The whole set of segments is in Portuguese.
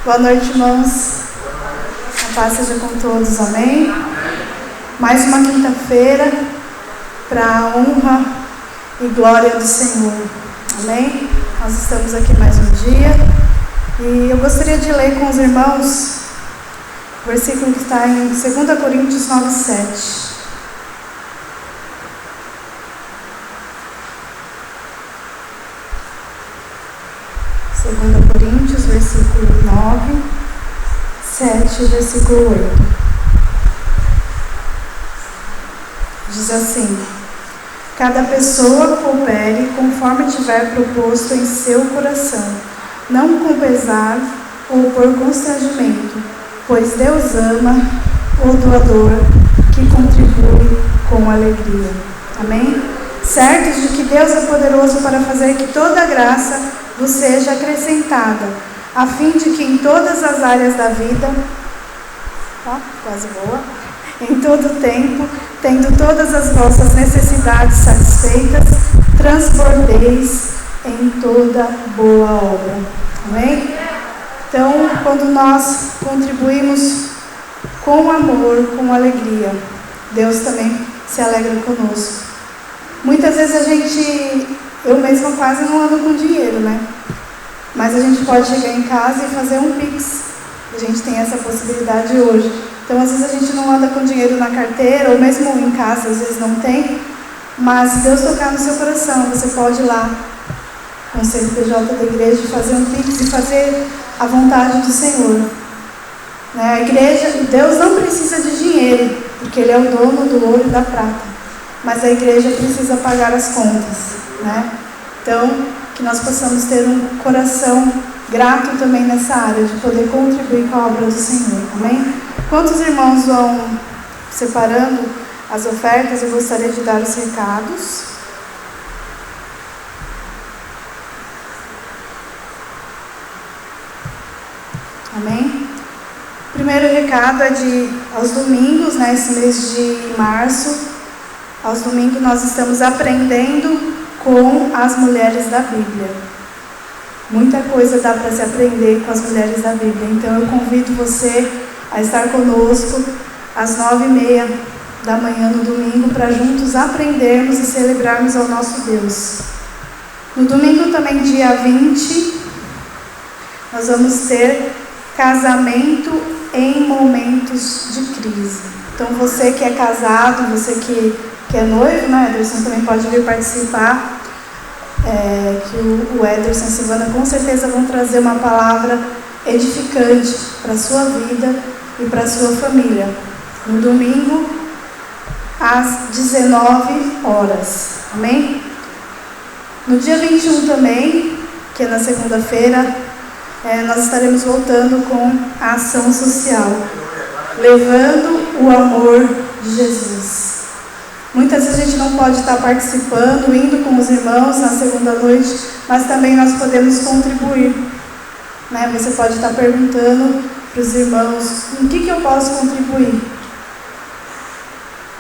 Boa noite, irmãos. A paz seja com todos, amém? Mais uma quinta-feira para a honra e glória do Senhor, amém? Nós estamos aqui mais um dia e eu gostaria de ler com os irmãos o versículo que está em 2 Coríntios 9:7. Coríntios, versículo 9, 7, versículo 8. Diz assim: cada pessoa coopere conforme tiver proposto em seu coração, não com pesar ou por constrangimento, pois Deus ama o doador que contribui com alegria. Amém? Certos de que Deus é poderoso para fazer que toda a graça vos seja acrescentada, a fim de que em todas as áreas da vida, em todo tempo, tendo todas as vossas necessidades satisfeitas, transbordeis em toda boa obra. Amém? Então, quando nós contribuímos com amor, com alegria, Deus também se alegra conosco. Muitas vezes eu mesma quase não ando com dinheiro, né? Mas a gente pode chegar em casa e fazer um Pix. A gente tem essa possibilidade hoje. Então, às vezes a gente não anda com dinheiro na carteira, ou mesmo em casa, às vezes não tem. Mas se Deus tocar no seu coração, você pode ir lá com o CNPJ da igreja, fazer um Pix e fazer a vontade do Senhor. Né? A igreja, Deus não precisa de dinheiro, porque Ele é o dono do ouro e da prata. Mas a igreja precisa pagar as contas, né? Então, que nós possamos ter um coração grato também nessa área, de poder contribuir com a obra do Senhor, amém? Quantos irmãos vão separando as ofertas, eu gostaria de dar os recados. Amém? O primeiro recado é aos domingos, né, esse mês de março. Aos domingos nós estamos aprendendo com as mulheres da Bíblia. Muita coisa dá para se aprender com as mulheres da Bíblia. Então eu convido você a estar conosco às 9:30 da manhã no domingo, para juntos aprendermos e celebrarmos ao nosso Deus. No domingo também, dia 20, nós vamos ter casamento em momentos de crise. Então você que é casado, você que é noivo, né? Ederson também pode vir participar, que o Ederson e a Silvana com certeza vão trazer uma palavra edificante para a sua vida e para a sua família. No domingo, às 19 horas. Amém? No dia 21 também, que é na segunda-feira, nós estaremos voltando com a ação social, levando o amor de Jesus. Muitas vezes a gente não pode estar participando, indo com os irmãos na segunda noite, mas também nós podemos contribuir. Né? Você pode estar perguntando para os irmãos, em que eu posso contribuir?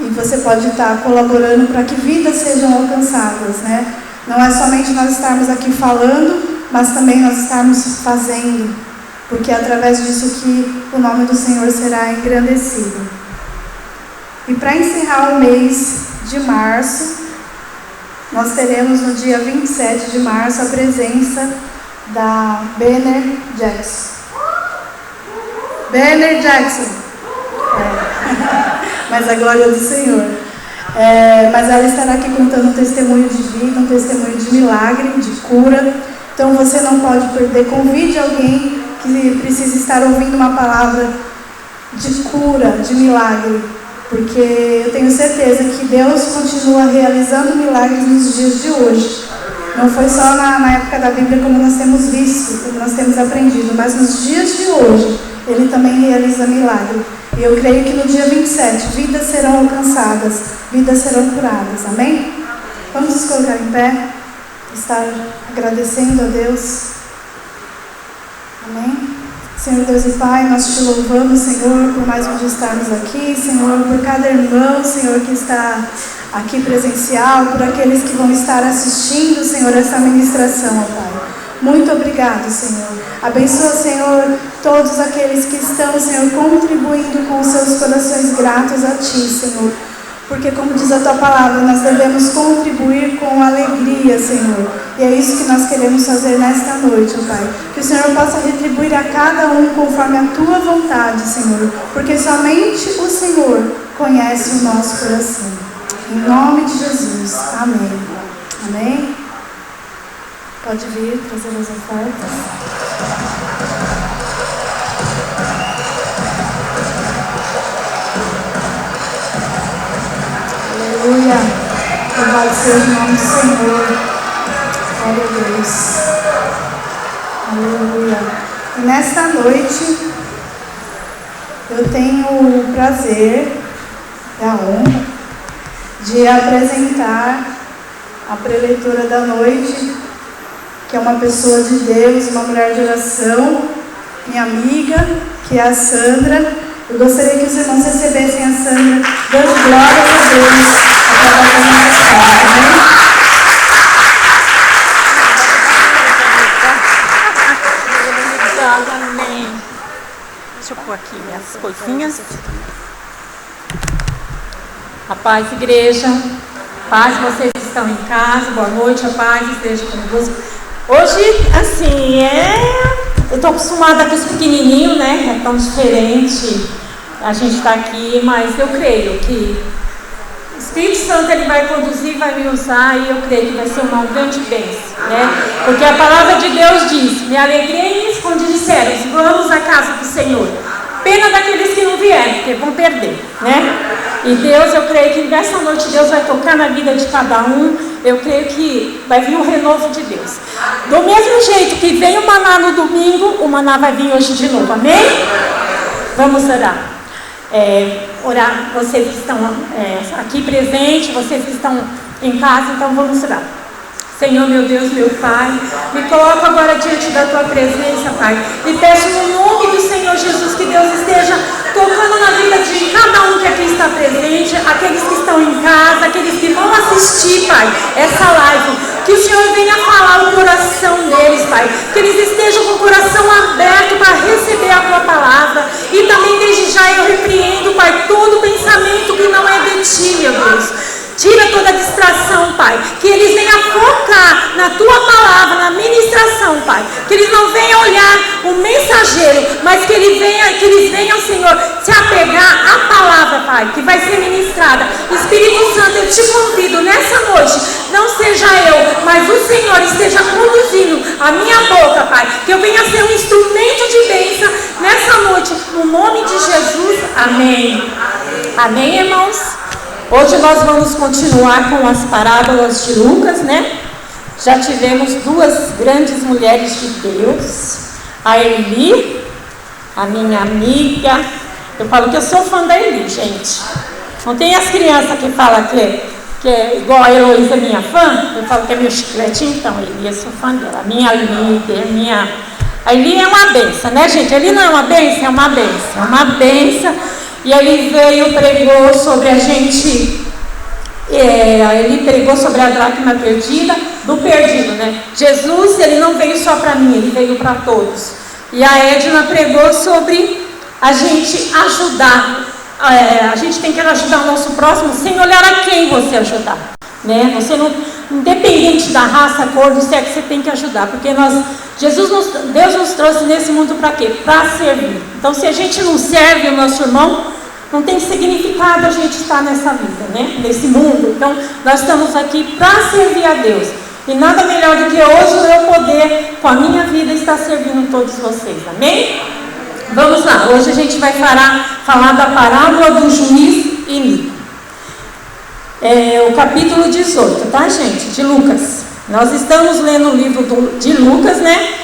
E você pode estar colaborando para que vidas sejam alcançadas. Né? Não é somente nós estarmos aqui falando, mas também nós estarmos fazendo, porque é através disso que o nome do Senhor será engrandecido. E para encerrar o mês de março, nós teremos no dia 27 de março a presença da Banner Jackson. Banner Jackson. Mas a glória do Senhor. Mas ela estará aqui contando um testemunho de vida, um testemunho de milagre, de cura. Então você não pode perder. Convide alguém que precisa estar ouvindo uma palavra de cura, de milagre. Porque eu tenho certeza que Deus continua realizando milagres nos dias de hoje. Não foi só na época da Bíblia como nós temos visto, como nós temos aprendido, mas nos dias de hoje Ele também realiza milagre. E eu creio que no dia 27 vidas serão alcançadas, vidas serão curadas. Amém? Vamos nos colocar em pé, estar agradecendo a Deus. Amém? Senhor Deus e Pai, nós te louvamos, Senhor, por mais um dia estarmos aqui, Senhor, por cada irmão, Senhor, que está aqui presencial, por aqueles que vão estar assistindo, Senhor, essa ministração, ó Pai. Muito obrigado, Senhor. Abençoa, Senhor, todos aqueles que estão, Senhor, contribuindo com os seus corações gratos a Ti, Senhor. Porque, como diz a Tua palavra, nós devemos contribuir com alegria, Senhor. E é isso que nós queremos fazer nesta noite, ó Pai. Que o Senhor possa retribuir a cada um conforme a Tua vontade, Senhor. Porque somente o Senhor conhece o nosso coração. Em nome de Jesus. Amém. Amém. Pode vir trazer as ofertas. Aleluia. Louvado seja o nome do Senhor. Glória a Deus. Aleluia. E nesta noite, eu tenho o prazer e a honra de apresentar a preleitora da noite, que é uma pessoa de Deus, uma mulher de oração, minha amiga, que é a Sandra. Eu gostaria que os irmãos recebessem a Sandra, dando glórias a Deus através da nossa história, amém? Deixa eu pôr aqui minhas coisinhas. A paz, igreja. Paz, vocês que estão em casa. Boa noite, a paz esteja convosco. Hoje, assim, eu estou acostumada com os pequenininhos, né? É tão diferente a gente estar aqui, mas eu creio que o Espírito Santo ele vai conduzir, vai me usar, e eu creio que vai ser uma grande bênção, né? Porque a palavra de Deus diz: me alegrei quando disseram, vamos à casa do Senhor. Pena daqueles que não vieram, porque vão perder, né? E Deus, eu creio que nessa noite Deus vai tocar na vida de cada um. Eu creio que vai vir um renovo de Deus. Do mesmo jeito que veio o maná no domingo, o maná vai vir hoje de novo, amém? Vamos orar. Orar, vocês que estão aqui presentes, vocês que estão em casa, então vamos orar. Senhor, meu Deus, meu Pai, me coloco agora diante da Tua presença, Pai, e peço no nome do Senhor Jesus que Deus esteja tocando na vida de cada um que aqui está presente, aqueles que estão em casa, aqueles que vão assistir, Pai, essa live, que o Senhor venha falar o coração deles, Pai, que eles estejam com o coração aberto para receber a Tua palavra, e também desde já eu repreendo, Pai, todo pensamento que não é de Ti, meu Deus. Tira toda a distração, Pai. Que eles venham focar na Tua palavra, na ministração, Pai. Que eles não venham olhar o mensageiro, mas que eles venham, Senhor, se apegar à palavra, Pai, que vai ser ministrada. Espírito Santo, eu te convido nessa noite, não seja eu, mas o Senhor esteja conduzindo a minha boca, Pai. Que eu venha ser um instrumento de bênção nessa noite, no nome de Jesus. Amém. Amém, irmãos? Hoje nós vamos continuar com as parábolas de Lucas, né? Já tivemos duas grandes mulheres de Deus, a Eli, a minha amiga. Eu falo que eu sou fã da Eli, gente. Não tem as crianças que falam que é igual a Heloísa, minha fã? Eu falo que é meu chicletinho, então, Eli, eu sou fã dela. Minha líder, a Eli é uma benção, né, gente? A Eli não é uma benção, é uma benção, é uma benção. E ele pregou sobre a gente, ele pregou sobre a dracma perdida, do perdido, né? Jesus, ele não veio só para mim, ele veio para todos. E a Edna pregou sobre a gente ajudar, a gente tem que ajudar o nosso próximo sem olhar a quem você ajudar, né? Você não, independente da raça, cor, do sexo, você tem que ajudar, porque Deus nos trouxe nesse mundo para quê? Para servir. Então, se a gente não serve o nosso irmão, não tem significado a gente estar nessa vida, né? Nesse mundo. Então, nós estamos aqui para servir a Deus. E nada melhor do que hoje eu poder, com a minha vida, estar servindo todos vocês. Amém? Vamos lá. Hoje a gente vai falar da parábola do juiz iníquo. O capítulo 18, tá, gente? De Lucas. Nós estamos lendo o livro de Lucas, né?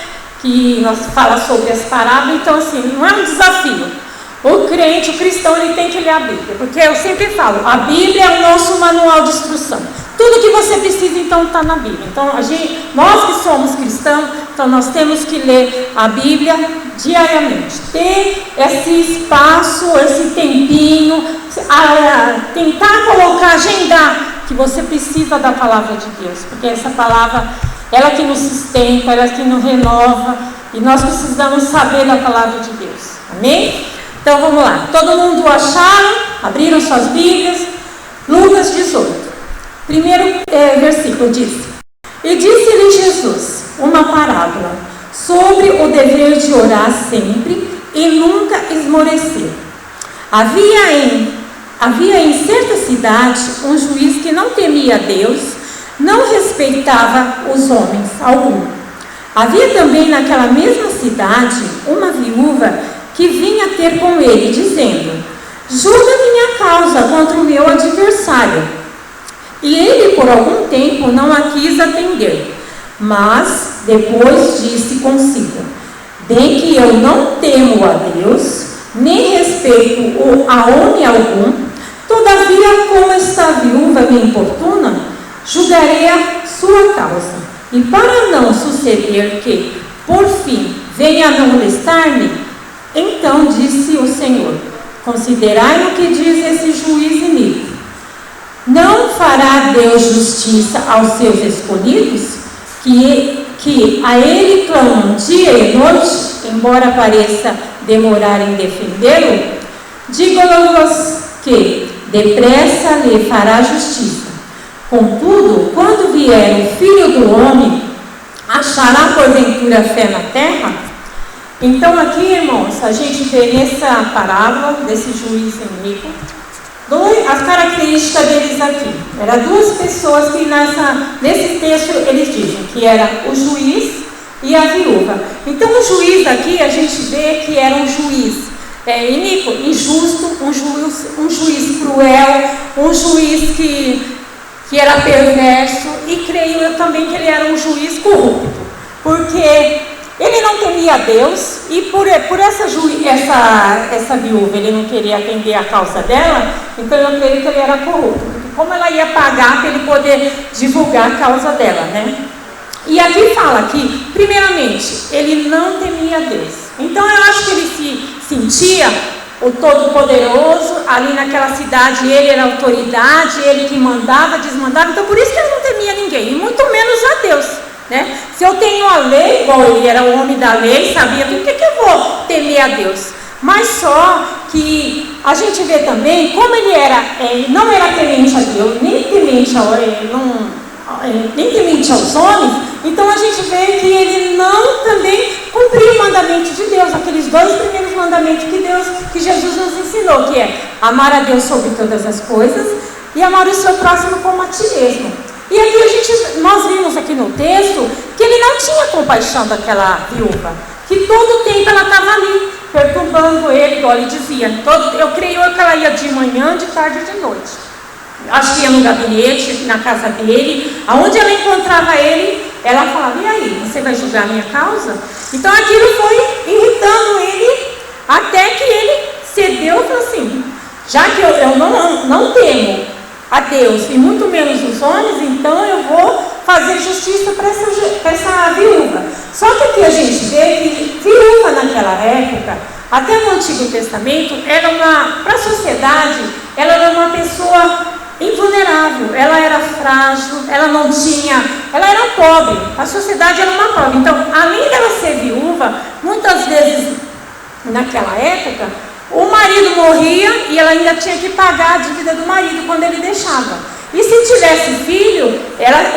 Que nós fala sobre as parábolas. Então, assim, não é um desafio. O crente, o cristão, ele tem que ler a Bíblia, porque eu sempre falo, a Bíblia é o nosso manual de instrução. Tudo que você precisa, então, está na Bíblia. Então, nós que somos cristãos, então nós temos que ler a Bíblia diariamente. Ter esse espaço, esse tempinho, tentar colocar, agendar, que você precisa da palavra de Deus, porque essa palavra, ela que nos sustenta, ela que nos renova, e nós precisamos saber da palavra de Deus, amém? Então vamos lá, todo mundo acharam, abriram suas Bíblias, Lucas 18, primeiro versículo diz: e disse-lhe Jesus uma parábola sobre o dever de orar sempre e nunca esmorecer. Havia em certa cidade um juiz que não temia Deus, não respeitava os homens algum. Havia também naquela mesma cidade uma viúva que vinha ter com ele, dizendo: julga minha causa contra o meu adversário. E ele por algum tempo não a quis atender, mas depois disse consigo: bem que eu não temo a Deus, nem respeito a homem algum, todavia, como esta viúva me importuna, julgarei a sua causa. E para não suceder que, por fim, venha a não molestar-me, então disse o Senhor: considerai o que diz esse juiz iníquo. Não fará Deus justiça aos seus escolhidos, que a ele clamam dia e noite, embora pareça demorar em defendê-lo? Digo-vos que depressa lhe fará justiça. Contudo, quando vier o Filho do Homem, achará porventura fé na terra? Então aqui, irmãos, a gente vê nessa parábola desse juiz iníquo as características deles aqui. Eram duas pessoas que nesse texto eles dizem que era o juiz e a viúva. Então o juiz aqui a gente vê que era um juiz iníquo, injusto, um juiz cruel, um juiz que era perverso, e creio eu também que ele era um juiz corrupto, porque ele não temia a Deus, e por essa viúva ele não queria atender a causa dela, então eu creio que ele era corrupto, porque como ela ia pagar para ele poder divulgar a causa dela, né? E aqui fala que, primeiramente, ele não temia a Deus. Então eu acho que ele se sentia o Todo-Poderoso, ali naquela cidade ele era autoridade, ele que mandava, desmandava, então por isso que ele não temia ninguém, e muito menos a Deus, né? Se eu tenho a lei, igual ele era o homem da lei, sabia tudo, por que eu vou temer a Deus? Mas só que a gente vê também como ele não era temente a Deus, nem temente aos homens, então a gente vê que ele não também cumpriu o mandamento de Deus, aqueles 2 primeiros mandamentos que Jesus nos ensinou, que é amar a Deus sobre todas as coisas e amar o seu próximo como a ti mesmo. E aqui nós vimos aqui no texto que ele não tinha compaixão daquela viúva, que todo o tempo ela estava ali, perturbando ele, igual ele dizia. Eu creio que ela ia de manhã, de tarde e de noite. Acho que ia no gabinete, na casa dele, aonde ela encontrava ele, ela falava: e aí, você vai julgar a minha causa? Então aquilo foi irritando ele, até que ele cedeu e falou assim: já que eu não temo a Deus e muito menos os homens, então eu vou fazer justiça para essa viúva. Só que aqui a gente vê que viúva naquela época, até no Antigo Testamento, para a sociedade, ela era uma pessoa invulnerável, ela era frágil, ela era pobre, a sociedade era uma pobre. Então, além dela ser viúva, muitas vezes naquela época, o marido morria e ela ainda tinha que pagar a dívida do marido quando ele deixava. E se tivesse filho,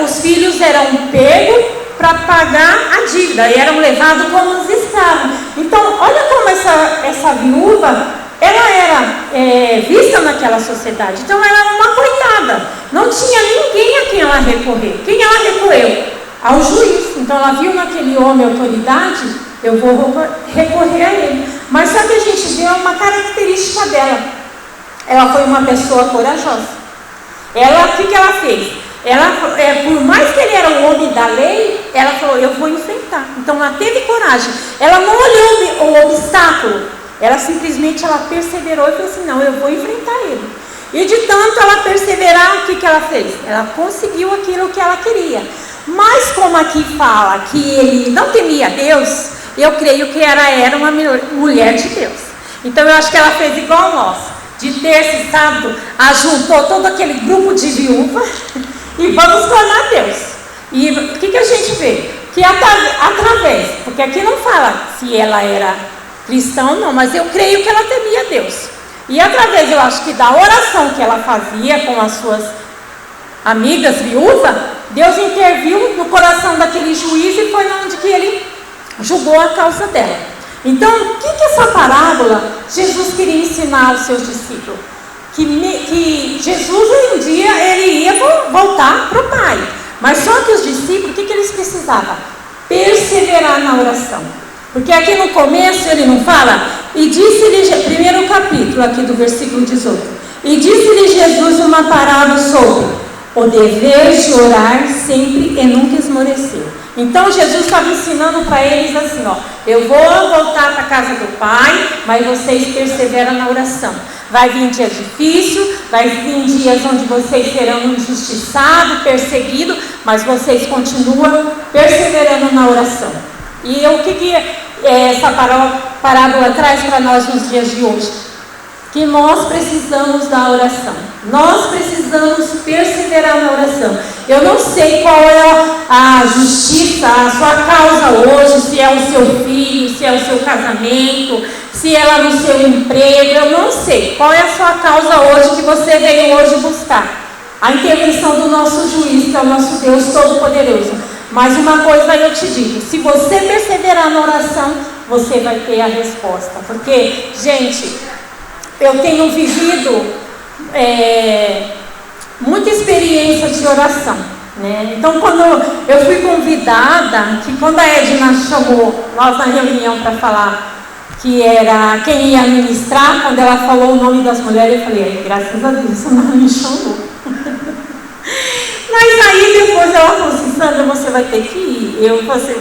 os filhos eram pegos para pagar a dívida e eram levados como os escravos. Então, olha como essa viúva, ela era vista naquela sociedade. Então ela era uma coitada, não tinha ninguém a quem ela recorrer. Quem ela recorreu? Ao juiz. Então ela viu naquele homem autoridade, eu vou recorrer a ele. Mas só que a gente vê uma característica dela: ela foi uma pessoa corajosa. O que ela fez? Por mais que ele era um homem da lei, ela falou: eu vou enfrentar. Então ela teve coragem, ela não olhou o obstáculo, ela simplesmente perseverou e falou assim: não, eu vou enfrentar ele. E de tanto ela perseverar, o que ela fez? Ela conseguiu aquilo que ela queria. Mas como aqui fala que ele não temia Deus, eu creio que ela era uma mulher de Deus. Então eu acho que ela fez igual nós, de terça e sábado, ajuntou todo aquele grupo de viúvas e vamos clamar a Deus. E o que a gente vê? Que através, porque aqui não fala se ela era cristã ou não, mas eu creio que ela temia Deus. E através, eu acho que da oração que ela fazia com as suas amigas viúvas, Deus interviu no coração daquele juiz e foi onde que ele julgou a causa dela. Então, o que essa parábola Jesus queria ensinar aos seus discípulos? Que Jesus um dia ele ia voltar para o Pai. Mas só que os discípulos, o que eles precisavam? Perseverar na oração. Porque aqui no começo ele não fala, e disse-lhe, primeiro capítulo aqui do versículo 18, e disse-lhe Jesus uma parábola sobre o dever de orar sempre e nunca esmorecer. Então Jesus estava ensinando para eles assim, ó, eu vou voltar para a casa do Pai, mas vocês perseveram na oração. Vai vir dias difíceis, vai vir dias onde vocês serão injustiçados, perseguidos, mas vocês continuam perseverando na oração. E o que essa parábola traz para nós nos dias de hoje? Que nós precisamos da oração. Nós precisamos perseverar na oração. Eu não sei qual é a justiça, a sua causa hoje, se é o seu filho, se é o seu casamento, se é lá no seu emprego, eu não sei. Qual é a sua causa hoje que você veio hoje buscar? A intervenção do nosso juiz, que é o nosso Deus Todo-Poderoso. Mas uma coisa eu te digo, se você perseverar na oração, você vai ter a resposta. Porque, gente, eu tenho vivido muita experiência de oração, né? Então, quando eu fui convidada, que quando a Edna chamou nós na reunião para falar que era quem ia ministrar, quando ela falou o nome das mulheres, eu falei, graças a Deus, ela me chamou. Mas aí depois ela falou assim, Sandra, você vai ter que ir,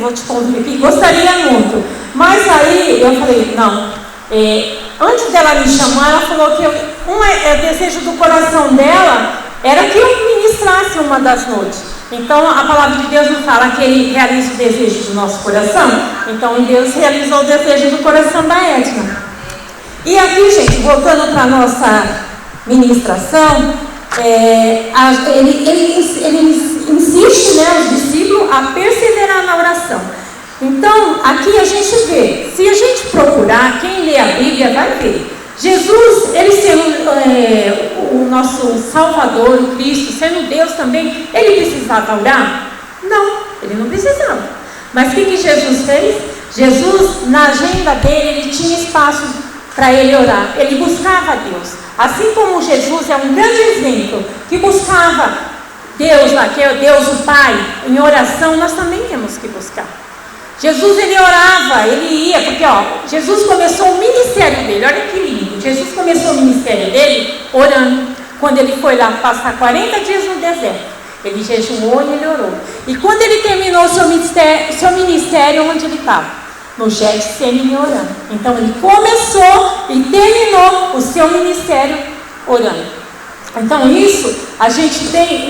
vou te convidar, gostaria muito. Mas aí eu falei, não, antes dela me chamar, ela falou que o desejo do coração dela era que eu ministrasse uma das noites. Então a palavra de Deus não fala que Ele realiza o desejo do nosso coração. Então Deus realizou o desejo do coração da Edna. E aqui, gente, voltando para a nossa ministração, ele insiste, né, os discípulos a perseverar na oração. Então, aqui a gente vê, se a gente procurar, quem lê a Bíblia vai ver. Jesus, ele sendo o nosso Salvador, o Cristo, sendo Deus também, ele precisava orar? Não, ele não precisava. Mas o que Jesus fez? Jesus, na agenda dele, ele tinha espaço para ele orar. Ele buscava Deus. Assim como Jesus é um grande exemplo, que buscava Deus lá, que é Deus o Pai, em oração, nós também temos que buscar. Jesus, ele orava, ele ia, porque Jesus começou o ministério dele, olha que lindo, Jesus começou o ministério dele orando, quando ele foi lá passar 40 dias no deserto, ele jejuou e ele orou, e quando ele terminou o seu ministério, onde ele estava? No Getsemane orando. Então ele começou e terminou o seu ministério orando. Então isso,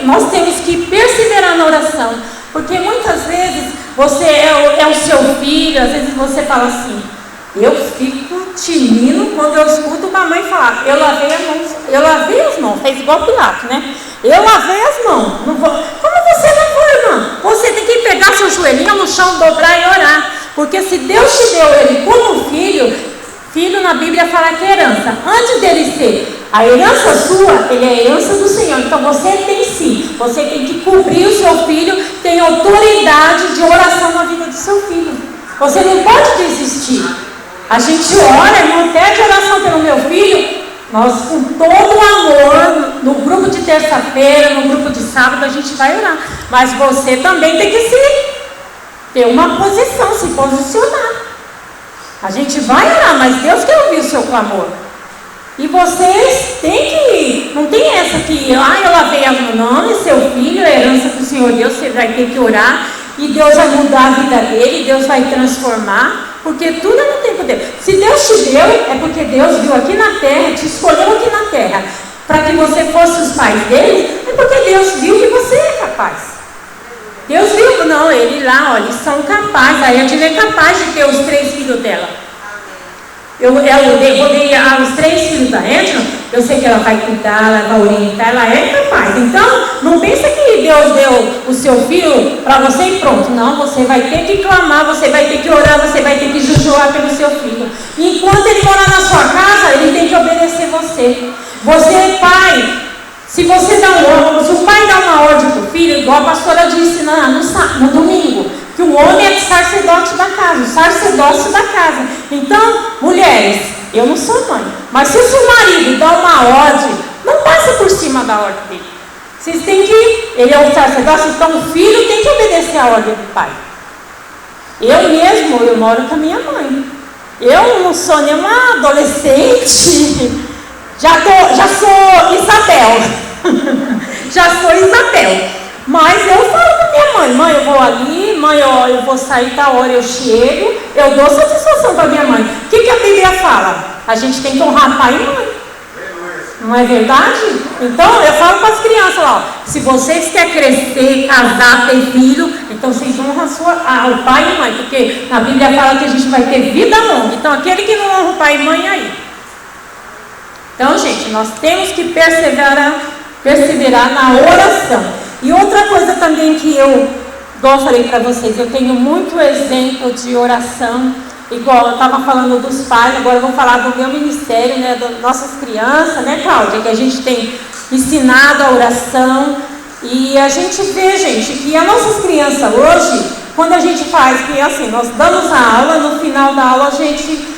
nós temos que perseverar na oração, porque muitas vezes você é o seu filho, às vezes você fala assim, eu fico tinindo quando eu escuto uma mãe falar, eu lavei as mãos, fez igual Pilato, né? Eu lavei as mãos, não vou. Como você lavou, irmã? Você tem que pegar seu joelhinho no chão, dobrar e orar, porque se Deus te deu ele como filho na Bíblia fala que é herança, antes dele ser a herança sua, ele é a herança do Senhor, então você tem que cobrir o seu filho, tem autoridade de oração na vida do seu filho, você não pode desistir. A gente ora, irmão, pede oração pelo meu filho, nós com todo o amor, no grupo de terça-feira, no grupo de sábado, a gente vai orar, mas você também tem que ter uma posição, se posicionar. A gente vai orar, mas Deus quer ouvir o seu clamor. E vocês têm que, não tem essa que, eu lavei as mãos, não, é seu filho, é herança do Senhor Deus, você vai ter que orar, e Deus vai mudar a vida dele, Deus vai transformar, porque tudo não tem poder. Se Deus te deu, é porque Deus viu aqui na terra, te escolheu aqui na terra, para que você fosse os pais dele, é porque Deus viu que você é capaz. Deus viu, não, ele lá, eles são capazes, a Edna é capaz de ter os 3 filhos dela. Eu rodei os 3 filhos da Edna, eu sei que ela vai cuidar, ela vai orientar, ela é capaz. Então, não pensa que Deus deu o seu filho para você e pronto. Não, você vai ter que clamar, você vai ter que orar, você vai ter que jejuar pelo seu filho. E enquanto ele morar na sua casa, ele tem que obedecer você. Você, pai, se o pai dá uma ordem para o filho, igual a pastora disse no domingo, que o homem é o sacerdote da casa, o sacerdócio da casa. Então, mulheres, eu não sou mãe, mas se o seu marido dá uma ordem, não passa por cima da ordem dele. Vocês têm que, ele é o sacerdócio, então o filho tem que obedecer a ordem do pai. Eu moro com a minha mãe. Eu não sou nenhuma adolescente, já sou Isabel. Já sou Isabel. Mas eu falo para minha mãe, eu vó ali, mãe, ó, eu vou sair tal hora, eu chego, eu dou satisfação para minha mãe. O que a Bíblia fala? A gente tem que honrar pai e mãe. Não é verdade? Então, eu falo para as crianças lá, ó, se vocês querem crescer, casar, ter filho, então vocês honram o pai e a mãe, porque na Bíblia fala que a gente vai ter vida longa. Então, aquele que não honra o pai e mãe, aí. Então, gente, nós temos que perseverar na oração. E outra coisa também que eu falei para vocês, eu tenho muito exemplo de oração, igual eu estava falando dos pais, agora eu vou falar do meu ministério, né, das nossas crianças, né, Cláudia, que a gente tem ensinado a oração, e a gente vê, gente, que as nossas crianças hoje, quando a gente faz, que assim, nós damos a aula, no final da aula a gente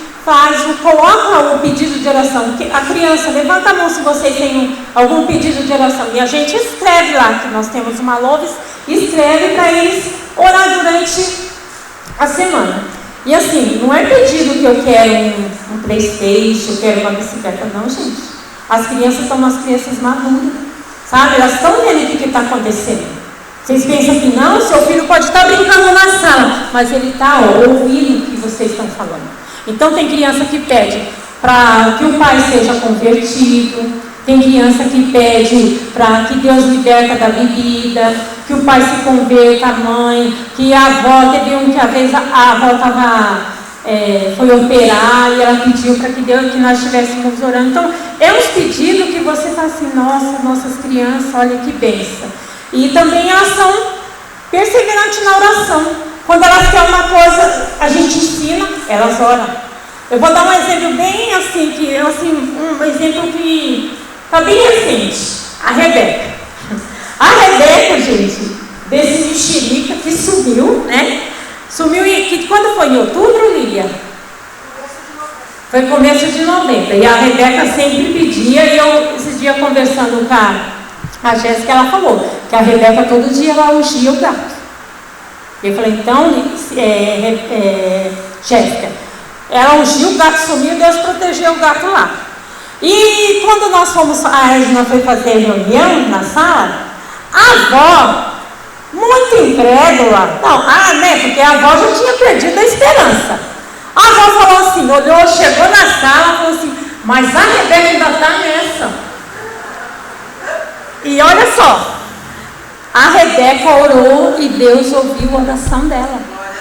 coloca o pedido de oração. A criança, levanta a mão se vocês têm algum pedido de oração. E a gente escreve lá, que nós temos uma louves, escreve para eles orar durante a semana. E assim, não é pedido que eu quero um PlayStation, eu quero uma bicicleta, não, gente. As crianças são umas crianças maduras, sabe? Elas estão vendo o que está acontecendo. Vocês pensam que não, seu filho pode estar brincando na sala, mas ele está ouvindo o que vocês estão falando. Então tem criança que pede para que o pai seja convertido, tem criança que pede para que Deus liberta da bebida, que o pai se converta, a mãe, que a avó, teve um que a vez a avó foi operar e ela pediu para que nós estivéssemos orando. Então é uns pedidos que você fala assim, nossas crianças, olha que bênção. E também elas são perseverantes na oração. Quando elas querem uma coisa, a gente ensina, elas oram. Eu vou dar um exemplo bem assim, um exemplo que está bem recente. A Rebeca. A Rebeca, gente, desse mexerica que sumiu, né? Sumiu que quando foi em outubro, Lília? Foi começo de novembro. E a Rebeca sempre pedia, e eu, esses dias conversando com a Jéssica, ela falou que a Rebeca todo dia ela ungia o gato. Eu falei, então, Jéssica, ela ungiu, o gato sumiu, Deus protegeu o gato lá. E quando nós fomos, a Regina foi fazer reunião na sala, a avó, muito incrédula, porque a avó já tinha perdido a esperança. A avó falou assim, olhou, chegou na sala, falou assim, mas a Rebeca ainda está nessa. E olha só, a Rebeca orou e Deus ouviu a oração dela.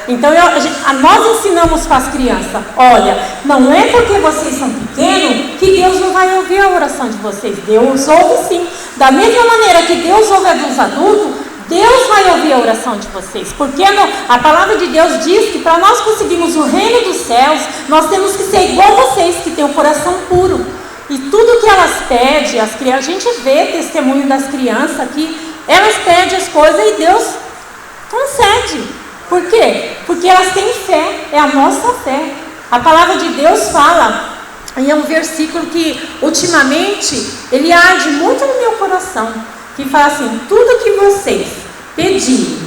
Então nós ensinamos para as crianças, olha, não é porque vocês são pequenos que Deus não vai ouvir a oração de vocês. Deus ouve sim. Da mesma maneira que Deus ouve a dos adultos, Deus vai ouvir a oração de vocês. Porque a palavra de Deus diz que para nós conseguirmos o reino dos céus, nós temos que ser igual vocês, que têm o coração puro. E tudo que elas pedem, a gente vê testemunho das crianças que elas pedem as coisas e Deus concede. Por quê? Porque elas têm fé, é a nossa fé. A palavra de Deus fala, e é um versículo que ultimamente ele arde muito no meu coração, que fala assim, tudo que vocês pedirem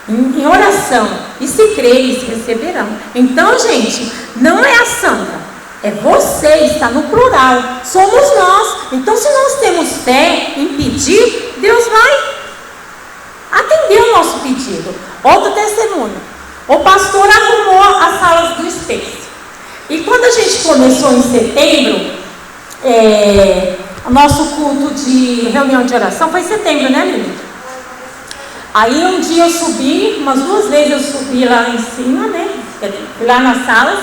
em oração, e se crerem, receberão. Então, gente, não é a Sandra, é vocês, está no plural, somos nós. Então, se nós temos fé em pedir, Deus vai atender o nosso pedido. Outro testemunho, o pastor arrumou as salas do Space. E quando a gente começou em setembro, o nosso culto de reunião de oração foi em setembro, né, Lili? Aí um dia eu subi, umas 2 vezes eu subi lá em cima, né, lá nas salas,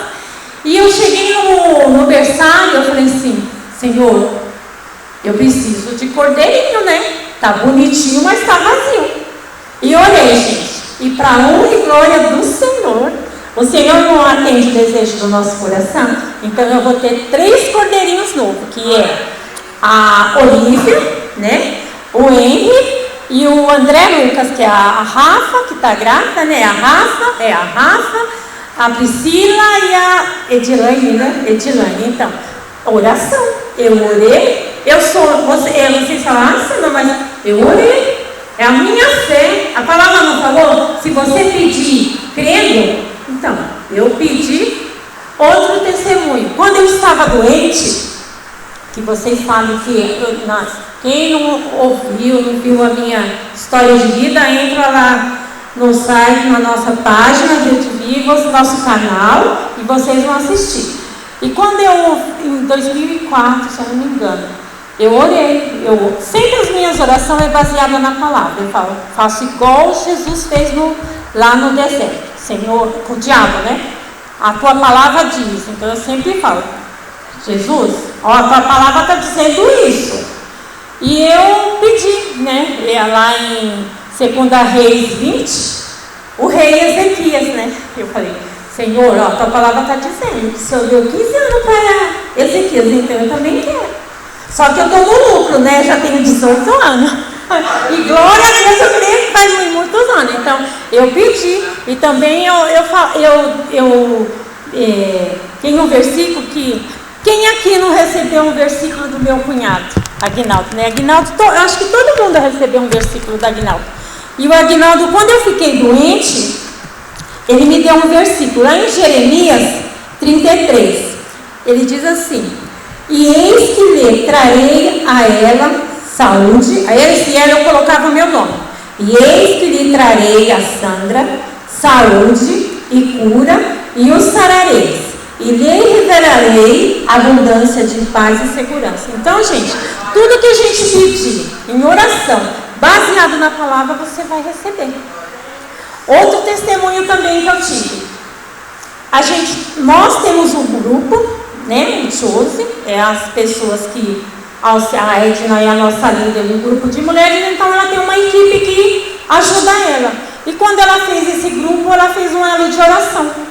e eu cheguei no berçário, eu falei assim, Senhor, eu preciso de cordeirinho, né? Tá bonitinho, mas tá vazio. E orei, gente. E para honra e glória do Senhor, o Senhor não atende o desejo do nosso coração. Então eu vou ter 3 cordeirinhos novos, que é a Olivia, né? O Henry e o André Lucas, que é a Rafa, que está grávida, né? A Rafa, a Priscila e a Edilane, né? Então, oração. Eu orei. Vocês falaram, não, mas eu orei. É a minha fé. A palavra não falou? Se você pedir crendo, então, eu pedi. Outro testemunho. Quando eu estava doente, que vocês sabem que quem não ouviu, não viu a minha história de vida, entra lá no site, na nossa página Rede Vivos, nosso canal, e vocês vão assistir. E quando em 2004, se eu não me engano, eu orei. Sempre as minhas orações é baseada na palavra. Eu faço igual Jesus fez lá no deserto. Senhor, com o diabo, né? A tua palavra diz. Então eu sempre falo, Jesus, a tua palavra está dizendo isso. E eu pedi, né? Lá em 2 Reis 20, o rei Ezequias, né? Eu falei, Senhor, a tua palavra está dizendo que o Senhor deu 15 anos para Ezequias, então eu também quero. Só que eu estou no lucro, né? Já tenho 18 anos. E glória a Deus, eu creio que faz muitos anos. Então, eu pedi. E também tem um versículo que... Quem aqui não recebeu um versículo do meu cunhado? Aguinaldo, né? Aguinaldo, eu acho que todo mundo recebeu um versículo do Aguinaldo. E o Aguinaldo, quando eu fiquei doente, ele me deu um versículo. Lá em Jeremias 33, ele diz assim: e eis que lhe trarei a ela saúde. A esse ela eu colocava o meu nome. E eis que lhe trarei a Sandra saúde e cura, e o sarareis. E lhe revelarei abundância de paz e segurança. Então, gente, tudo que a gente pedir em oração, baseado na palavra, você vai receber. Outro testemunho também que eu tive. Nós temos um grupo, né, o Chose, as pessoas que, a Edna é a nossa líder, um grupo de mulheres, então ela tem uma equipe que ajuda ela. E quando ela fez esse grupo, ela fez um elo de oração.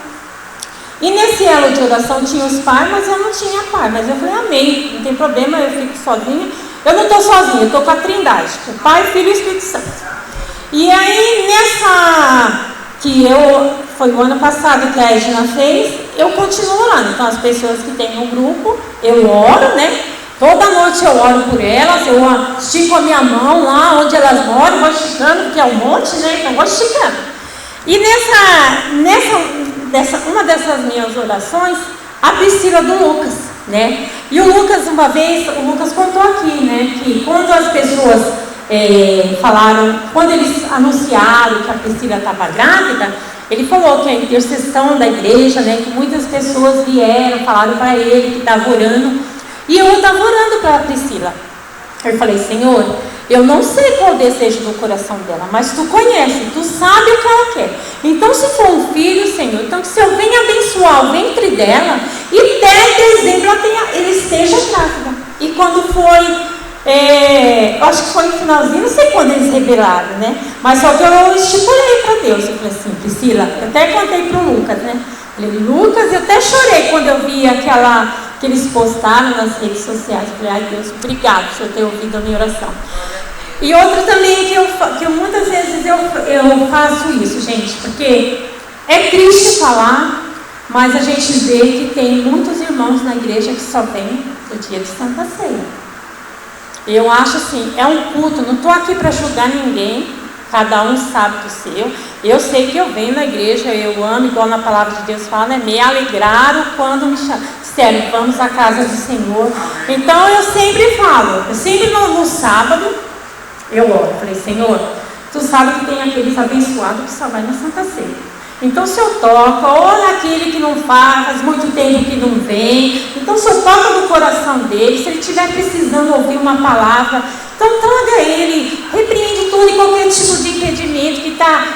E nesse elo de oração tinha os pais, mas eu não tinha pai. Mas eu falei, amém, não tem problema, eu fico sozinha. Eu não estou sozinha, eu estou com a Trindade, o Pai, Filho e Espírito Santo. E aí, foi o ano passado que a Edna fez, eu continuo lá. Então, as pessoas que têm um grupo, eu oro, né? Toda noite eu oro por elas, eu estico a minha mão lá onde elas moram, vou esticando, porque é um monte, né? Então, vou esticando. E uma dessas minhas orações, a Priscila do Lucas, né? E o Lucas, uma vez, o Lucas contou aqui, né? Que quando as pessoas quando eles anunciaram que a Priscila estava grávida, ele falou que a intercessão da igreja, né? Que muitas pessoas vieram, falaram para ele que estava orando. E eu estava orando para a Priscila. Eu falei, Senhor, eu não sei qual é o desejo do coração dela, mas Tu conhece, Tu sabe o que ela quer. Então, se for um filho, Senhor, então que o Senhor venha abençoar o ventre dela e até dezembro ela esteja grávida. E quando acho que foi no finalzinho, não sei quando eles revelaram, né? Mas só que eu estipulei para Deus. Eu falei assim, Priscila, eu até contei para o Lucas, né? Eu falei, Lucas, eu até chorei quando eu vi que eles postaram nas redes sociais. Eu falei, ai Deus, obrigado por eu ter ouvido a minha oração. E outra também que eu muitas vezes eu faço isso, gente, porque é triste falar, mas a gente vê que tem muitos irmãos na igreja que só vêm no dia de Santa Ceia. Eu acho assim, é um culto, não estou aqui para julgar ninguém, cada um sabe do seu. Eu sei que eu venho na igreja, eu amo, igual na palavra de Deus fala, né? Me alegraram quando me disseram, vamos à casa do Senhor. Então eu sempre falo, no sábado, eu oro, falei, Senhor, Tu sabe que tem aqueles abençoados que só vai na Santa Ceia. Então se eu toco, ou naquele que não faz muito tempo que não vem, então se eu toco no coração dele, se ele estiver precisando ouvir uma palavra, então traga ele, repreende todo e qualquer tipo de impedimento que está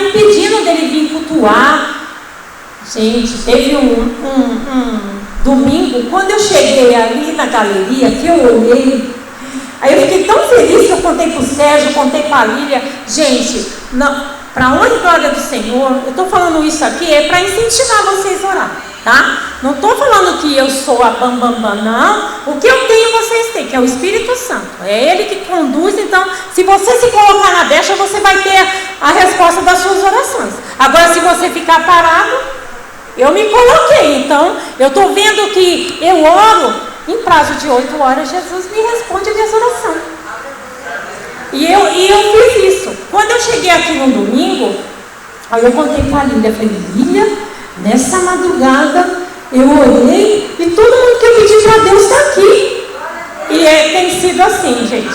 impedindo dele vir cultuar. Gente, teve domingo, quando eu cheguei ali na galeria, que eu olhei, aí eu fiquei tão feliz que eu contei para o Sérgio, contei para a Lília. Gente, para a honra e glória do Senhor, eu estou falando isso aqui é para incentivar vocês a orar, tá? Não estou falando que eu sou a bambambam, não. O que eu tenho, vocês têm, que é o Espírito Santo. É Ele que conduz. Então, se você se colocar na brecha, você vai ter a resposta das suas orações. Agora, se você ficar parado, eu me coloquei. Então, eu estou vendo que eu oro, em prazo de 8 horas, Jesus me responde a minha oração. E eu fiz isso. Quando eu cheguei aqui no domingo, aí eu contei para a Lília, falei, Lília, nessa madrugada eu orei e todo mundo que eu pedi para Deus está aqui. E tem sido assim, gente.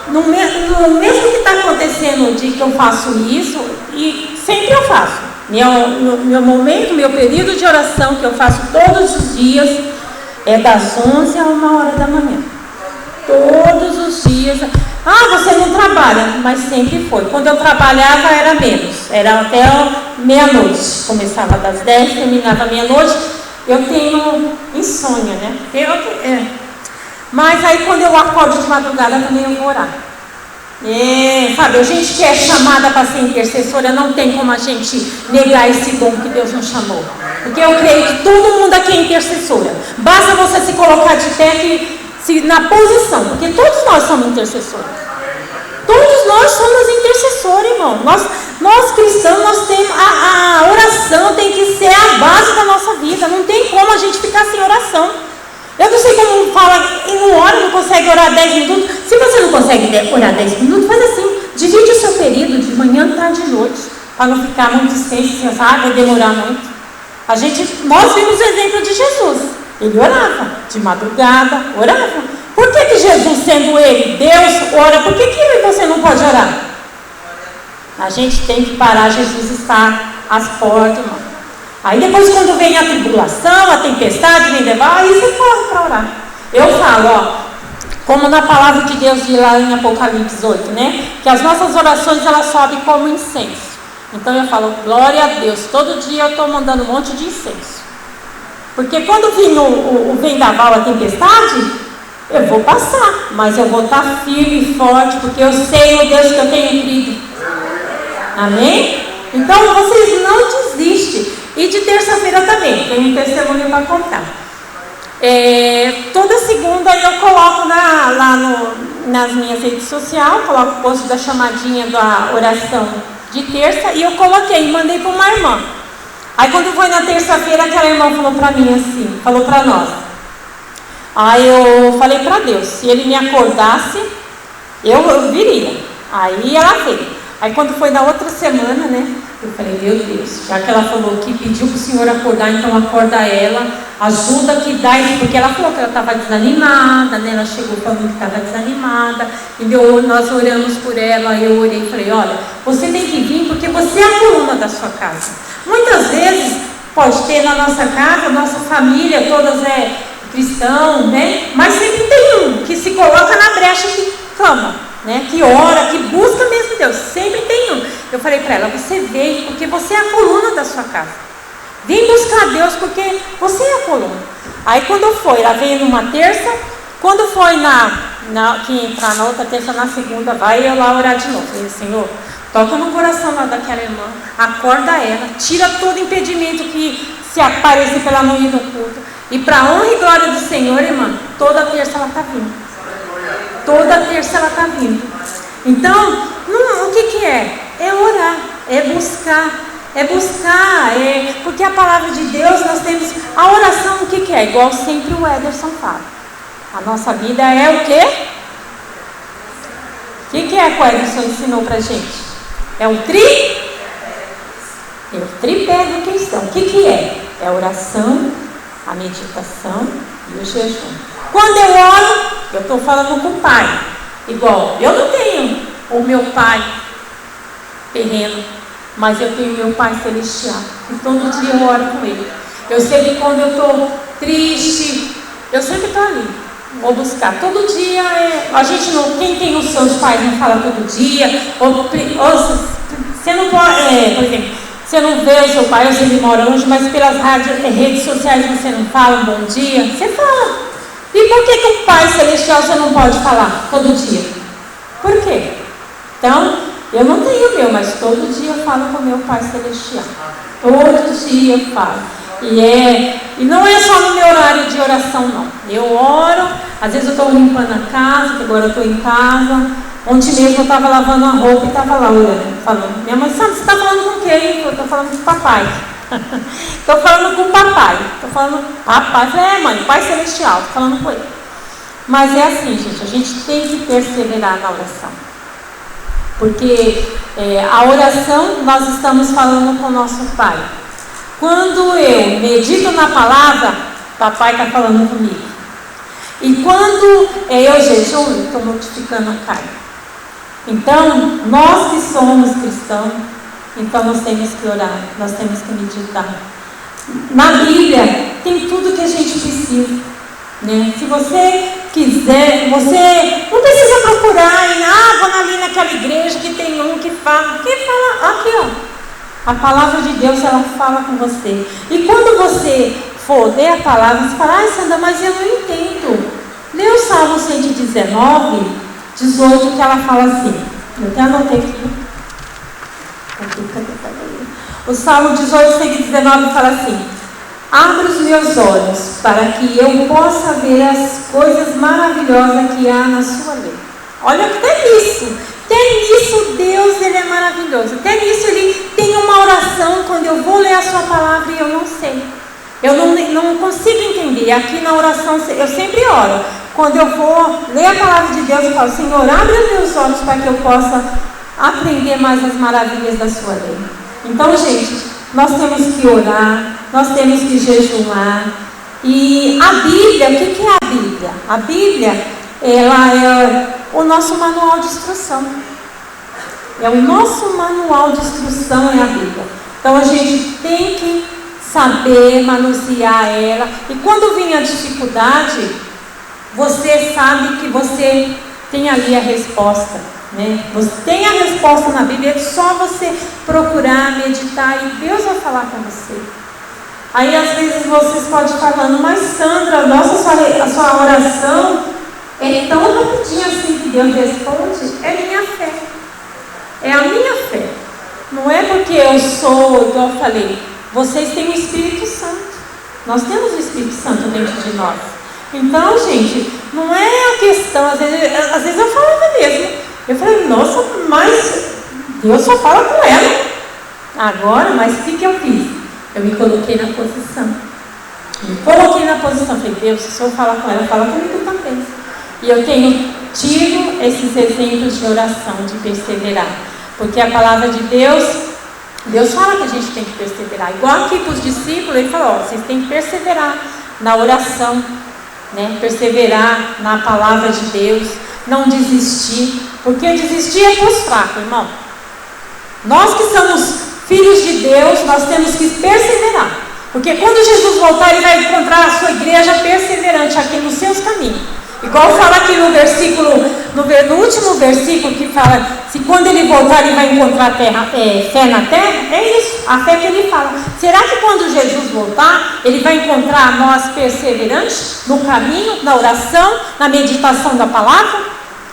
No mesmo que está acontecendo o dia que eu faço isso, e sempre eu faço. Meu momento, meu período de oração que eu faço todos os dias é das 11 a 1 hora da manhã. Todos os dias. Ah, você não trabalha, mas sempre foi. Quando eu trabalhava era menos, era até meia-noite. Começava das 10, terminava meia-noite. Eu tenho insônia, né? Mas aí quando eu acordo de madrugada também eu vou orar. Sabe, a gente que é chamada para ser intercessora, não tem como a gente negar esse dom que Deus nos chamou. Porque eu creio que todo mundo aqui é intercessora. Basta você se colocar de pé na posição, porque todos nós somos intercessores. Todos nós somos intercessores, irmão. Nós cristãos, nós temos a oração tem que ser a base da nossa vida. Não tem como a gente ficar sem oração. Eu não sei como fala, e não ora, não consegue orar 10 minutos. Se você não consegue orar 10 minutos, faz assim, divide o seu período de manhã, tarde e noite, para não ficar muito extenso, vai demorar muito. Nós vimos o exemplo de Jesus. Ele orava, de madrugada, orava. Por que Jesus, sendo Ele, Deus, ora? Por que eu e você não pode orar? A gente tem que parar, Jesus está às portas, irmão. Aí depois quando vem a tribulação, a tempestade, vem levar, aí você corre para orar. Eu falo, como na palavra de Deus diz lá em Apocalipse 8, né? Que as nossas orações, elas sobem como incenso. Então eu falo, glória a Deus, todo dia eu estou mandando um monte de incenso. Porque quando vir o vendaval, a tempestade, eu vou passar, mas eu vou estar firme e forte, porque eu sei o Deus que eu tenho crido. Amém? Então vocês não desistem. E de terça-feira também, tem um testemunho para contar. Toda segunda eu coloco nas minhas redes sociais, coloco o post da chamadinha da oração de terça, e eu coloquei, mandei para uma irmã. Aí quando foi na terça-feira, aquela irmã falou para mim assim, falou para nós. Aí eu falei para Deus, se Ele me acordasse, eu viria. Aí ela veio. Aí quando foi na outra semana, né, eu falei, meu Deus, já que ela falou que pediu para o Senhor acordar, então acorda ela, ajuda que dá isso, porque ela falou que ela estava desanimada, né, ela chegou falando que estava desanimada, e nós oramos por ela, eu orei e falei, olha, você tem que vir porque você é a coluna da sua casa. Muitas vezes, pode ter na nossa casa, nossa família, todas cristão, né, mas sempre tem um que se coloca na brecha e clama. Né, que ora, que busca mesmo Deus, sempre tem um. Eu falei para ela, você veio porque você é a coluna da sua casa. Vem buscar Deus porque você é a coluna. Aí quando foi, ela veio numa terça, quando foi que entrar na outra terça, na segunda, vai eu lá orar de novo. Eu falei, Senhor, toca no coração lá daquela irmã, acorda ela, tira todo impedimento que se aparecer para ela não ir no culto. E para a honra e glória do Senhor, irmã, toda terça ela está vindo. Toda terça ela está vindo. Então, o que é? É orar, é buscar, porque a palavra de Deus nós temos. A oração, o que é? Igual sempre o Ederson fala. A nossa vida é o quê? O que é que o Ederson ensinou pra gente? É o tripé do cristão. O que é? É a oração, a meditação e o jejum. Quando eu oro, eu estou falando com o Pai. Igual, eu não tenho o meu Pai terreno, mas eu tenho meu Pai celestial. E todo dia eu oro com Ele. Eu sei que quando eu estou triste, eu sempre estou ali. Vou buscar. Todo dia a gente não. Quem tem os seus pais não fala todo dia. Ou você não pode. Por exemplo, Você não vê o seu pai, hoje ele mora longe, mas pelas redes sociais você não fala um bom dia? Você fala. E por que o Pai Celestial você não pode falar todo dia? Por quê? Então, eu não tenho o meu, mas todo dia eu falo com o meu Pai Celestial. Todo dia eu falo. E não é só no meu horário de oração, não. Eu oro, às vezes eu estou limpando a casa, que agora eu estou em casa. Ontem mesmo eu estava lavando a roupa e estava lá orando, falando. Minha mãe, sabe, você está falando com quem? Eu estou falando com o papai. Estou falando com o papai. Estou falando, papai. Eu falei, mãe, Pai Celestial, estou falando com ele. Mas é assim, gente, a gente tem que perseverar na oração. Porque a oração, nós estamos falando com o nosso Pai. Quando eu medito na palavra, papai está falando comigo. E quando eu jejuo, estou mortificando a carne. Então, nós que somos cristãos, então nós temos que orar, nós temos que meditar. Na Bíblia tem tudo que a gente precisa, né? Se você quiser, você não precisa procurar vou ali naquela igreja que tem um que fala, aqui ó, a palavra de Deus, ela fala com você. E quando você for ler a palavra, você fala, Sandra, mas eu não entendo. Lê o Salmo 119, 18, que ela fala assim, eu até anotei aqui. O Salmo 18, 119 fala assim: abra os meus olhos para que eu possa ver as coisas maravilhosas que há na sua lei. Olha, até nisso Deus, ele é maravilhoso. Até nisso ele tem uma oração, quando eu vou ler a sua palavra e eu não sei. Eu não consigo entender. Aqui na oração eu sempre oro. Quando eu vou ler a palavra de Deus, eu falo, Senhor, abre os meus olhos para que eu possa aprender mais as maravilhas da sua lei. Então, gente, nós temos que orar, nós temos que jejuar. E a Bíblia, o que é a Bíblia? A Bíblia, ela é o nosso manual de instrução. É o nosso manual de instrução, é a Bíblia. Então, a gente tem que saber manusear ela. E quando vem a dificuldade, você sabe que você tem ali a resposta, né? Você tem a resposta na Bíblia, é só você procurar, meditar e Deus vai falar com você. Aí às vezes vocês podem estar falando, mas Sandra, a sua oração é tão rapidinho assim que Deus responde. É minha fé. É a minha fé. Não é porque eu sou, igual eu falei, vocês têm o Espírito Santo. Nós temos o Espírito Santo dentro de nós. Então, gente, não é a questão, às vezes eu falava mesmo. Eu falei, nossa, mas Deus só fala com ela. Agora, mas o que eu fiz? Eu me coloquei na posição. Falei, Deus, se o Senhor falar com ela, fala comigo também. E eu tenho tido esses exemplos de oração, de perseverar. Porque a palavra de Deus fala que a gente tem que perseverar. Igual aqui para os discípulos, ele falou, vocês têm que perseverar na oração, né? Perseverar na palavra de Deus, não desistir, porque desistir é para os fracos, irmão. Nós que somos filhos de Deus, nós temos que perseverar, porque quando Jesus voltar, ele vai encontrar a sua igreja perseverante aqui nos seus caminhos. Igual fala aqui no versículo, no último versículo que fala, se quando ele voltar ele vai encontrar fé na terra, é isso, a fé que ele fala. Será que quando Jesus voltar, ele vai encontrar nós perseverantes no caminho, na oração, na meditação da palavra?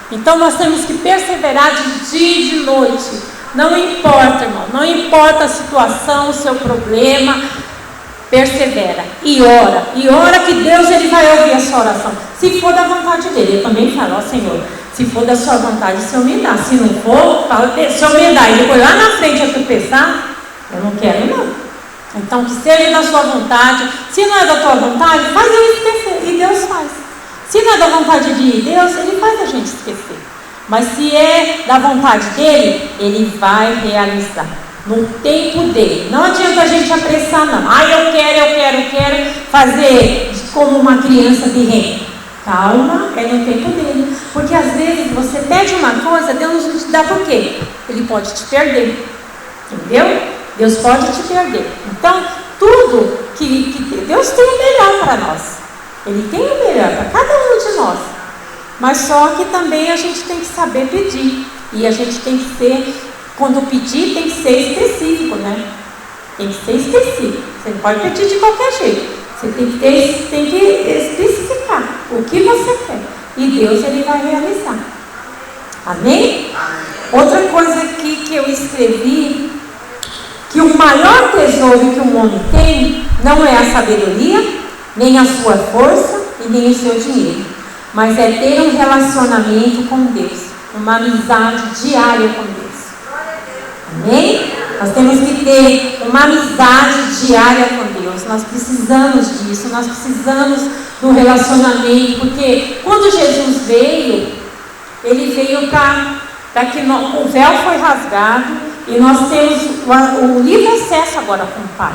Então nós temos que perseverar de dia e de noite. Não importa, irmão, não importa a situação, o seu problema, persevera e ora que Deus ele vai ouvir a sua oração, se for da vontade dele. Eu também falo, ó Senhor, se for da sua vontade, o Senhor me dá, se não for, o Senhor me dá, e depois lá na frente eu tropeçar, eu não quero não. Então que seja da sua vontade. Se não é da tua vontade, faz eu esquecer, e Deus faz. Se não é da vontade de Deus, ele faz a gente esquecer, mas se é da vontade dele, ele vai realizar no tempo dele. Não adianta a gente apressar, não. Eu quero fazer como uma criança birrenta. Calma, é no tempo dele. Porque às vezes você pede uma coisa, Deus não te dá por quê? Ele pode te perder. Entendeu? Deus pode te perder. Então, tudo que Deus tem o melhor para nós. Ele tem o melhor para cada um de nós. Mas só que também a gente tem que saber pedir. E a gente tem que ser, quando pedir, tem que ser específico, né? Tem que ser específico. Você não pode pedir de qualquer jeito. Você tem que especificar o que você quer. E Deus, Ele vai realizar. Amém? Outra coisa aqui que eu escrevi, que o maior tesouro que um homem tem não é a sabedoria, nem a sua força e nem o seu dinheiro, mas é ter um relacionamento com Deus, uma amizade diária com Deus. Amém? Nós temos que ter uma amizade diária com Deus. Nós precisamos disso, nós precisamos do relacionamento, porque quando Jesus veio, Ele veio para que o véu foi rasgado e nós temos o livre acesso agora com o Pai.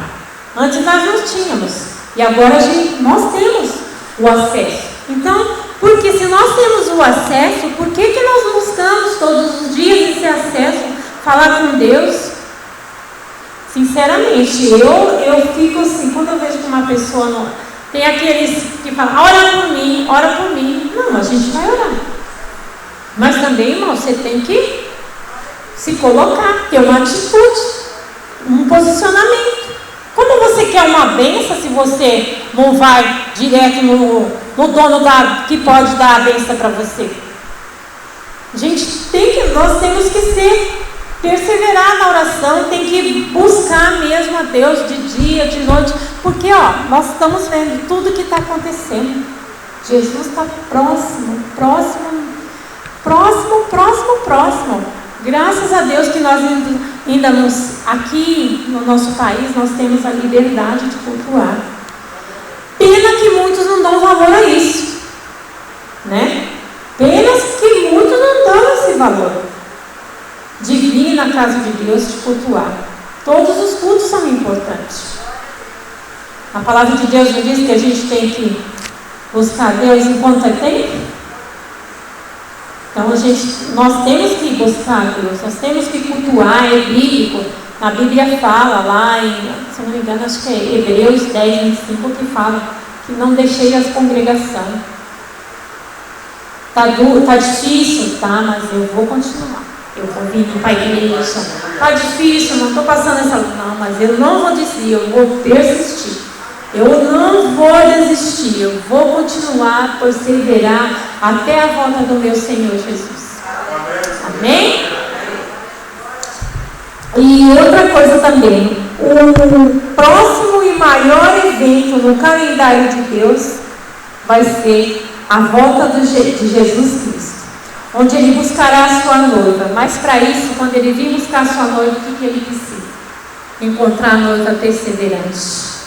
Antes nós não tínhamos, e agora nós temos o acesso. Então, porque se nós temos o acesso, por que nós buscamos todos os dias esse acesso, falar com Deus? Sinceramente, eu fico assim, quando eu vejo que uma pessoa tem aqueles que falam, ora por mim. Não, a gente vai orar. Mas também, irmão, você tem que se colocar, ter uma atitude, um posicionamento. Como você quer uma bênção se você não vai direto no dono que pode dar a bênção para você? Nós temos que perseverar na oração, tem que buscar mesmo a Deus de dia, de noite, porque nós estamos vendo tudo que está acontecendo. Jesus está próximo. Graças a Deus que nós ainda aqui no nosso país, nós temos a liberdade de cultuar. Pena que muitos não dão valor a isso, né? Pena que muitos não dão esse valor de vir na casa de Deus, de cultuar. Todos os cultos são importantes. A palavra de Deus já diz que a gente tem que buscar Deus enquanto é tempo. Então nós temos que buscar Deus, nós temos que cultuar, é bíblico. A Bíblia fala lá se não me engano, acho que é Hebreus 10, 25, que fala que não deixei as congregações. Tá difícil, tá, mas eu vou continuar. Eu vou vir para a igreja. Tá difícil, não estou passando essa luta. Não, mas eu não vou desistir, eu vou persistir. Eu não vou desistir, eu vou continuar, perseverar até a volta do meu Senhor Jesus. Amém? E outra coisa também, o próximo e maior evento no calendário de Deus vai ser a volta de Jesus Cristo, onde Ele buscará a sua noiva. Mas para isso, quando Ele vir buscar a sua noiva, o que Ele precisa? Encontrar a noiva perseverante.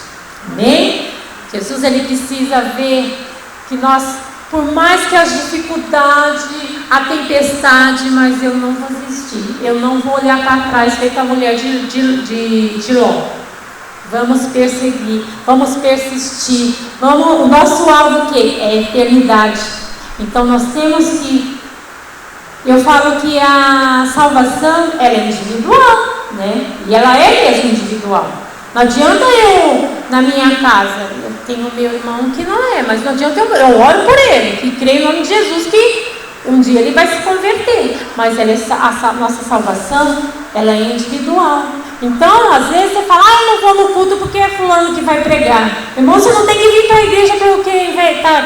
Amém? Jesus, Ele precisa ver que nós, por mais que as dificuldades, a tempestade, mas eu não vou desistir, eu não vou olhar para trás, feito a mulher de Ló. Vamos perseguir, vamos persistir. O nosso alvo o quê? É a eternidade. Então nós temos que, eu falo que a salvação ela é individual, né? E ela é mesmo individual. Não adianta eu, na minha casa, eu tenho meu irmão que não é, mas não adianta eu oro por ele, que creio em nome de Jesus, que um dia ele vai se converter. Mas a nossa salvação, ela é individual. Então, às vezes você fala, eu não vou no culto porque é fulano que vai pregar. Irmão, você não tem que vir para a igreja porque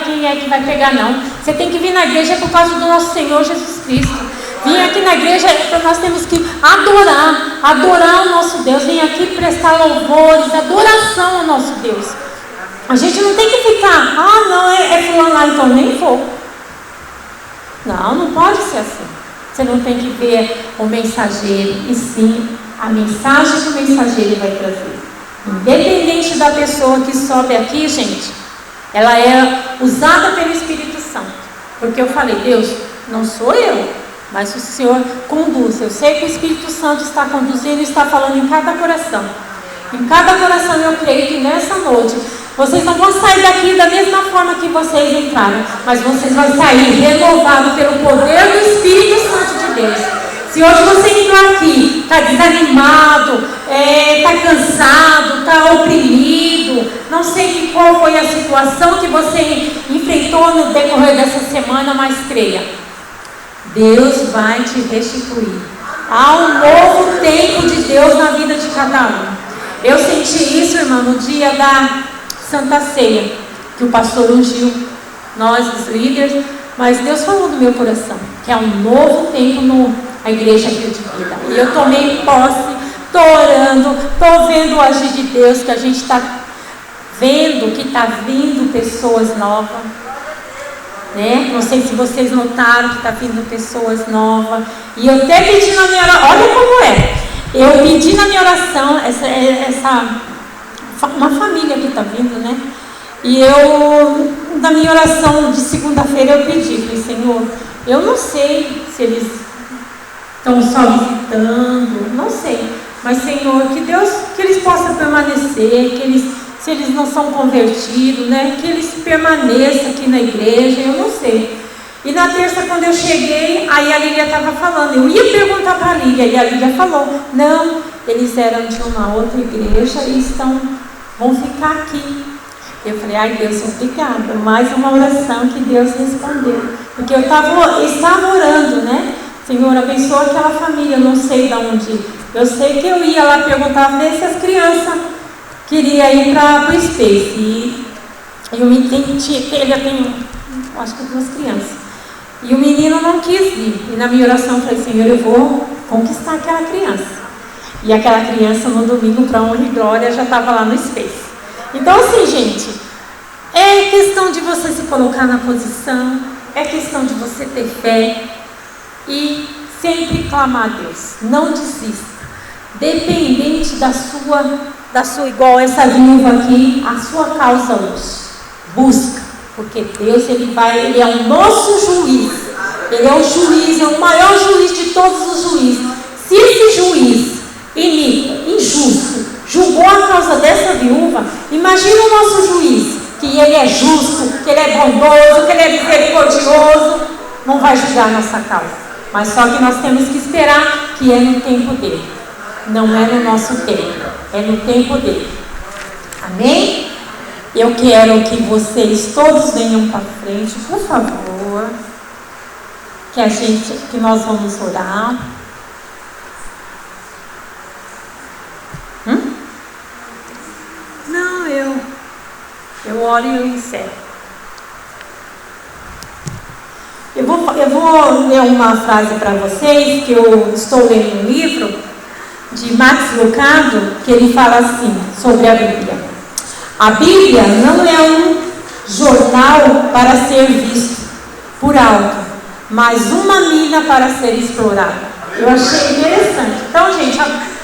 quem é que vai pregar, não. Você tem que vir na igreja por causa do nosso Senhor Jesus Cristo. Vim aqui na igreja, nós temos que adorar o nosso Deus. Vim aqui prestar louvores, adoração ao nosso Deus. A gente não tem que ficar, não, é fulano lá, então nem vou. Não pode ser assim. Você não tem que ver o mensageiro, e sim a mensagem que o mensageiro vai trazer. Independente da pessoa que sobe aqui, gente, ela é usada pelo Espírito Santo. Porque eu falei, Deus, não sou eu, mas o Senhor conduz. Eu sei que o Espírito Santo está conduzindo e está falando em cada coração. Em cada coração eu creio que nessa noite vocês não vão sair daqui da mesma forma que vocês entraram, mas vocês vão sair renovados pelo poder do Espírito Santo de Deus. Se hoje você entrou aqui, está desanimado, está cansado, está oprimido, não sei qual foi a situação que você enfrentou no decorrer dessa semana, mas creia, Deus vai te restituir. Há um novo tempo de Deus na vida de cada um. Eu senti isso, irmã, no dia da Santa Ceia, que o pastor ungiu nós, os líderes, mas Deus falou no meu coração, que é um novo tempo na igreja Rio de Vida. E eu tomei posse, estou orando, estou vendo o agir de Deus, que a gente está vendo que está vindo pessoas novas, né? Não sei se vocês notaram que está vindo pessoas novas. E eu até pedi na minha oração, olha como é. Eu pedi na minha oração, uma família que está vindo, né? E eu, na minha oração de segunda-feira, eu pedi, falei, Senhor, eu não sei se eles estão só visitando, não sei. Mas, Senhor, que eles possam permanecer, se eles não são convertidos, né, que eles permaneçam aqui na igreja, eu não sei. E na terça, quando eu cheguei, aí a Lília estava falando, eu ia perguntar para a Lília, e a Lília falou, não, eles eram de uma outra igreja e vão ficar aqui. Eu falei, ai Deus, obrigada, mais uma oração que Deus respondeu. Porque eu estava orando, né, Senhor, abençoa aquela família, eu não sei de onde. Eu sei que eu ia lá perguntar se as crianças queriam ir para o Space. E eu me entendi, eu tenho, acho que 2 crianças. E o menino não quis ir. E na minha oração eu falei, Senhor, eu vou conquistar aquela criança. E aquela criança no domingo, para honra e glória, já estava lá no Space. Então assim, gente, é questão de você se colocar na posição, é questão de você ter fé e sempre clamar a Deus. Não desista. Dependente da sua, igual essa viúva aqui, a sua causa hoje. Busca, porque Deus, Ele é o nosso juiz. Ele é o juiz, é o maior juiz de todos os juízes. Se esse juiz iníquo, injusto, julgou a causa dessa viúva, imagina o nosso juiz, que ele é justo, que ele é bondoso, que ele é misericordioso, não vai julgar a nossa causa. Mas só que nós temos que esperar que é no tempo dele. Não é no nosso tempo, é no tempo dele. Amém? Eu quero que vocês todos venham para frente, por favor. Que nós vamos orar. Não, eu oro e eu encerro. Eu vou ler uma frase para vocês, que eu estou lendo um livro de Max Lucado, que ele fala assim, sobre a Bíblia. A Bíblia não é um jornal para ser visto por alto, mas uma mina para ser explorada. Eu achei interessante. Então, gente,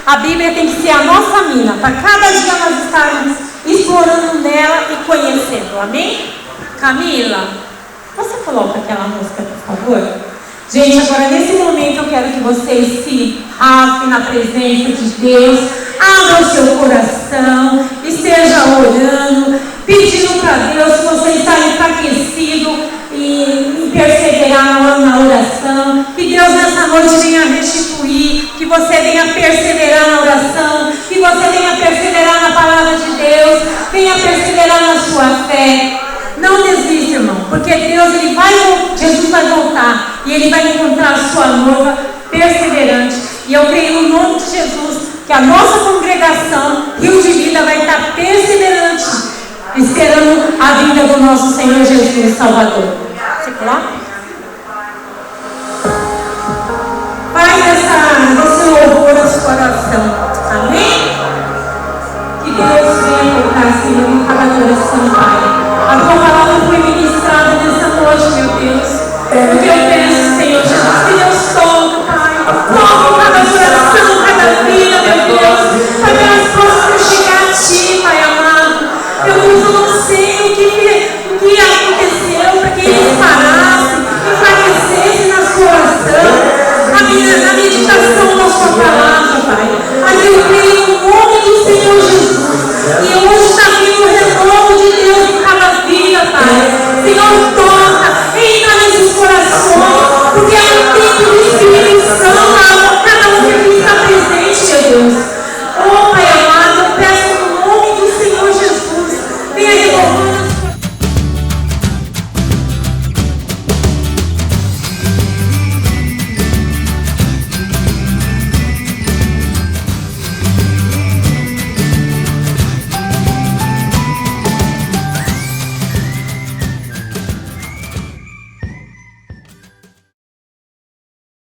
a Bíblia tem que ser a nossa mina, para cada dia nós estarmos explorando nela e conhecendo. Amém? Camila, você coloca aquela música, por favor? Gente, agora nesse momento eu quero que vocês se rasguem na presença de Deus, abram o seu coração, esteja orando, pedindo para Deus, se você está enfraquecido em perseverar na oração, que Deus nessa noite venha restituir, que você venha perseverar na oração, que você venha perseverar na palavra de Deus, venha perseverar na sua fé. Não desista, irmão, porque Jesus vai voltar e Ele vai encontrar a sua noiva perseverante. E eu creio no nome de Jesus que a nossa congregação, Rio de Vida, vai estar perseverante, esperando a vinda do nosso Senhor Jesus Salvador. Você coloca?